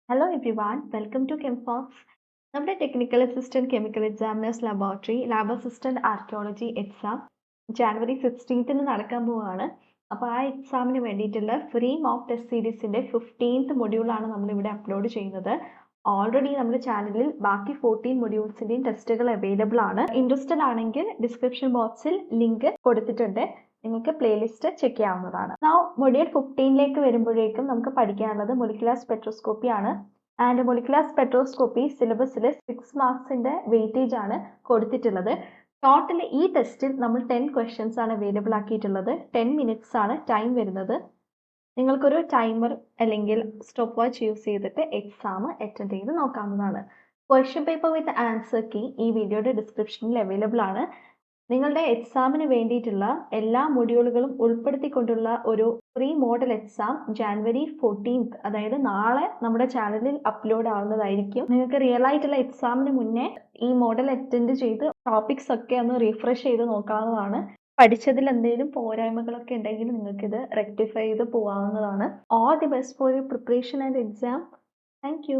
Hello everyone, welcome to ChemFox. നമ്മുടെ technical assistant chemical examiners laboratory lab assistant archaeology exam January 16 നടക്കാൻ പോവുകയാണ്. അപ്പോൾ ആ എക്സാമിന് വേണ്ടിയിട്ടുള്ള ഫ്രീ മോക്ക് ടെസ്റ്റ് സീരീസിന്റെ 15th മൊഡ്യൂളാണ് നമ്മൾ ഇവിടെ അപ്ലോഡ് ചെയ്യുന്നത്. ഓൾറെഡി നമ്മുടെ ചാനലിൽ ബാക്കി 14 മൊഡ്യൂൾസിന്റെയും ടെസ്റ്റുകൾ അവൈലബിൾ ആണ്. ഇൻട്രസ്റ്റഡ് ആണെങ്കിൽ ഡിസ്ക്രിപ്ഷൻ ബോക്സിൽ ലിങ്ക് കൊടുത്തിട്ടുണ്ട്. നിങ്ങൾക്ക് പ്ലേലിസ്റ്റ് ചെക്ക് ചെയ്യാവുന്നതാണ്. മൊഡ്യൂൾ 15ലേക്ക് വരുമ്പോഴേക്കും നമുക്ക് പഠിക്കാനുള്ളത് മൊളിക്കുലാർ സ്പെക്ട്രോസ്കോപ്പി ആണ്. ആൻഡ് മൊളിക്കുലാർ സ്പെക്ട്രോസ്കോപ്പി സിലബസിൽ 6 മാർക്സിന്റെ വെയിറ്റേജ് ആണ് കൊടുത്തിട്ടുള്ളത്. ടോട്ടൽ ഈ ടെസ്റ്റിൽ നമ്മൾ 10 ക്വസ്റ്റ്യൻസ് ആണ് അവൈലബിൾ ആക്കിയിട്ടുള്ളത്. 10 മിനിറ്റ്സ് ആണ് ടൈം വരുന്നത്. നിങ്ങൾക്കൊരു ടൈമർ അല്ലെങ്കിൽ സ്റ്റോപ്പ് വാച്ച് യൂസ് ചെയ്തിട്ട് എക്സാം അറ്റൻഡ് ചെയ്ത് നോക്കാവുന്നതാണ്. Question paper with answer key ഈ വീഡിയോയുടെ ഡിസ്ക്രിപ്ഷനിൽ അവൈലബിൾ ആണ്. നിങ്ങളുടെ എക്സാമിന് വേണ്ടിയിട്ടുള്ള എല്ലാ മൊഡ്യൂളുകളും ഉൾപ്പെടുത്തിക്കൊണ്ടുള്ള ഒരു പ്രീ മോഡൽ എക്സാം ജാനുവരി 14 അതായത് നാളെ നമ്മുടെ ചാനലിൽ അപ്ലോഡ് ആവുന്നതായിരിക്കും. നിങ്ങൾക്ക് റിയൽ ആയിട്ടുള്ള എക്സാമിന് മുന്നേ ഈ മോഡൽ അറ്റൻഡ് ചെയ്ത് ടോപ്പിക്സ് ഒക്കെ ഒന്ന് റിഫ്രഷ് ചെയ്ത് നോക്കാവുന്നതാണ്. പഠിച്ചതിൽ എന്തെങ്കിലും പോരായ്മകളൊക്കെ ഉണ്ടെങ്കിൽ നിങ്ങൾക്ക് ഇത് റെക്ടിഫൈ ചെയ്ത് പോവാവുന്നതാണ്. All the best for your preparation and exam. Thank U.